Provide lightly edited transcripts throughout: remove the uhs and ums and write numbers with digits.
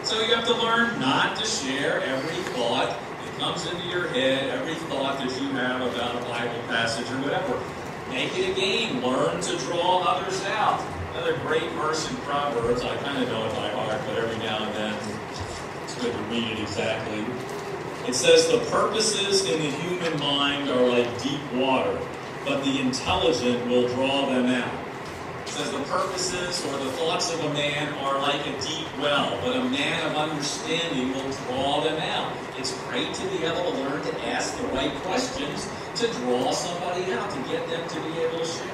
So you have to learn not to share every thought that comes into your head, every thought that you have about a Bible passage or whatever. Make it a game. Learn to draw others out. Another great verse in Proverbs, I kind of know it by heart, but every now and then it's good to read it exactly. It says, the purposes in the human mind are like deep water, but the intelligent will draw them out. It says the purposes or the thoughts of a man are like a deep well, but a man of understanding will draw them out. It's great to be able to learn to ask the right questions to draw somebody out, to get them to be able to share.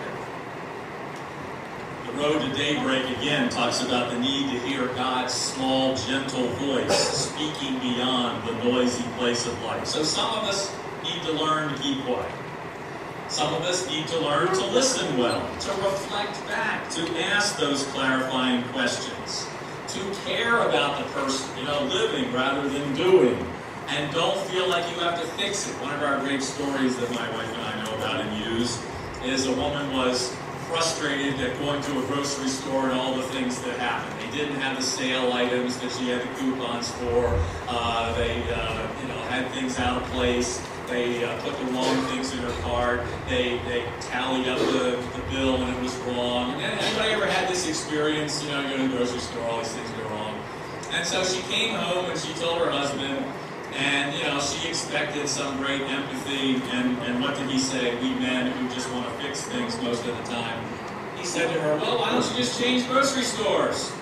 The Road to Daybreak again talks about the need to hear God's small, gentle voice speaking beyond the noisy place of life. So some of us need to learn to keep quiet. Some of us need to learn to listen well, to reflect back, to ask those clarifying questions, to care about the person, living rather than doing, and don't feel like you have to fix it. One of our great stories that my wife and I know about and use is a woman was frustrated at going to a grocery store and all the things that happened. They didn't have the sale items that she had the coupons for. They had things out of place. They put the wrong things in her cart. They tallied up the bill and it was wrong. And anybody ever had this experience? You go to the grocery store, all these things go wrong. And so she came home and she told her husband, and she expected some great empathy. And what did he say? We men who just want to fix things most of the time. He said to her, well, why don't you just change grocery stores?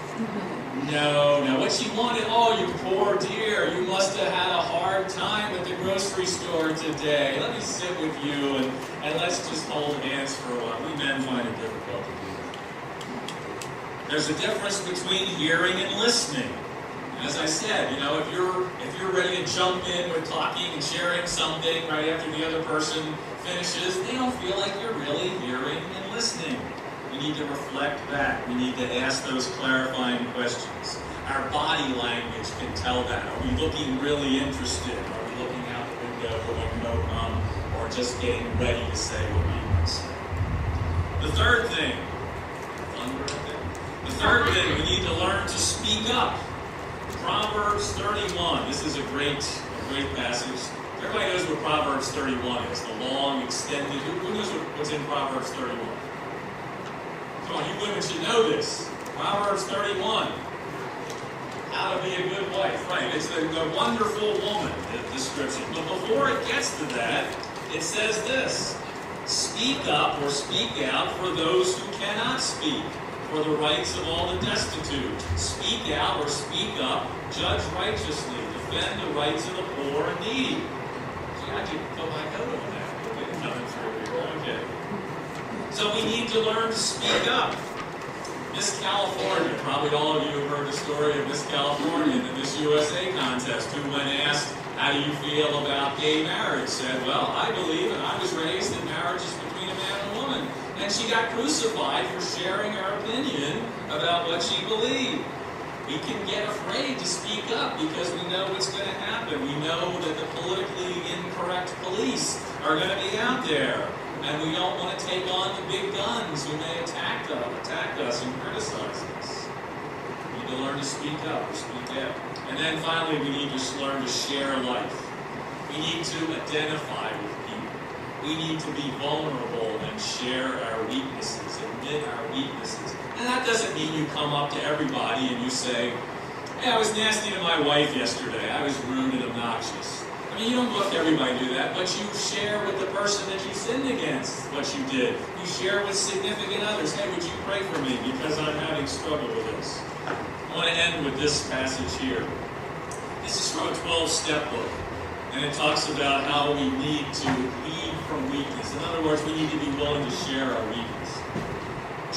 No. What she wanted, oh, you poor dear, you must have had a hard time at the grocery store today. Let me sit with you and let's just hold hands for a while. We men find it difficult to do that. There's a difference between hearing and listening. And as I said, if you're ready to jump in with talking and sharing something right after the other person finishes, they don't feel like you're really hearing and listening. We need to reflect back. We need to ask those clarifying questions. Our body language can tell that. Are we looking really interested? Are we looking out the window going no come, or just getting ready to say what we want to say? The third thing, we need to learn to speak up. Proverbs 31. This is a great passage. Everybody knows what Proverbs 31 is. The long, extended. Who knows what's in Proverbs 31? Come on, you women should know this. Proverbs 31. How to be a good wife. Right. It's the wonderful woman description. But before it gets to that, it says this. Speak up or speak out for those who cannot speak, for the rights of all the destitute. Speak out or speak up. Judge righteously. Defend the rights of the poor and needy. See, I could put my coat on that. Nothing through here. Okay. So we need to learn to speak up. Miss California, probably all of you have heard the story of Miss California in the Miss USA contest, who when asked, how do you feel about gay marriage, said, well, I believe and I was raised that marriage is between a man and a woman. And she got crucified for sharing her opinion about what she believed. We can get afraid to speak up because we know what's going to happen. We know that the politically incorrect police are going to be out there. And we don't want to take on the big guns who may attack us and criticize us. We need to learn to speak up or speak out. And then finally, we need to learn to share life. We need to identify with people. We need to be vulnerable and share our weaknesses, admit our weaknesses. And that doesn't mean you come up to everybody and you say, hey, I was nasty to my wife yesterday. I was rude and obnoxious. I mean, you don't go to everybody do that, but you share with the person that you sinned against what you did. You share with significant others. Hey, would you pray for me because I'm having struggle with this? I want to end with this passage here. This is from a 12-step book, and it talks about how we need to lead from weakness. In other words, we need to be willing to share our weakness.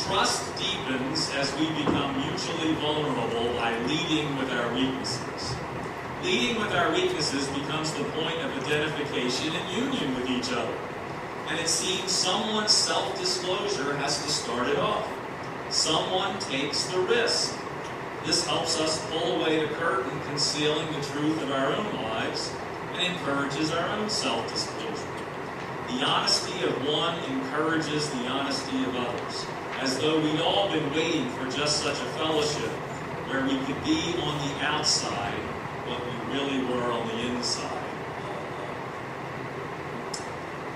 Trust deepens as we become mutually vulnerable by leading with our weaknesses. Leading with our weaknesses becomes the point of identification and union with each other. And it seems someone's self-disclosure has to start it off. Someone takes the risk. This helps us pull away the curtain concealing the truth of our own lives and encourages our own self-disclosure. The honesty of one encourages the honesty of others, as though we'd all been waiting for just such a fellowship where we could be on the outside what we really were on the inside.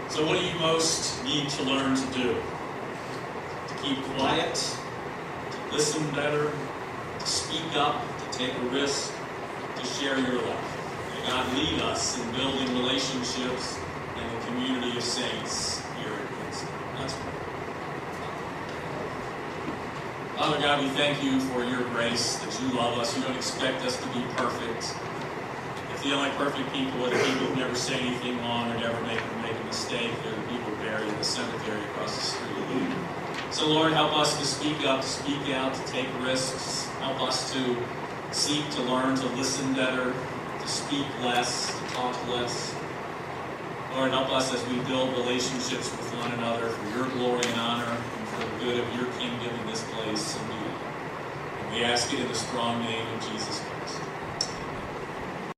So what do you most need to learn to do? To keep quiet, to listen better, to speak up, to take a risk, to share your life. May God lead us in building relationships and the community of saints here at Princeton. Let's pray. Father God, we thank you for your grace, that you love us. You don't expect us to be perfect. The only perfect people are the people who never say anything wrong or never make a mistake. They're the people buried in the cemetery across the street. So Lord, help us to speak up, to speak out, to take risks. Help us to seek to learn to listen better, to speak less, to talk less. Lord, help us as we build relationships with one another for your glory and honor and for the good of your kingdom in this place and beyond. And we ask it in the strong name of Jesus.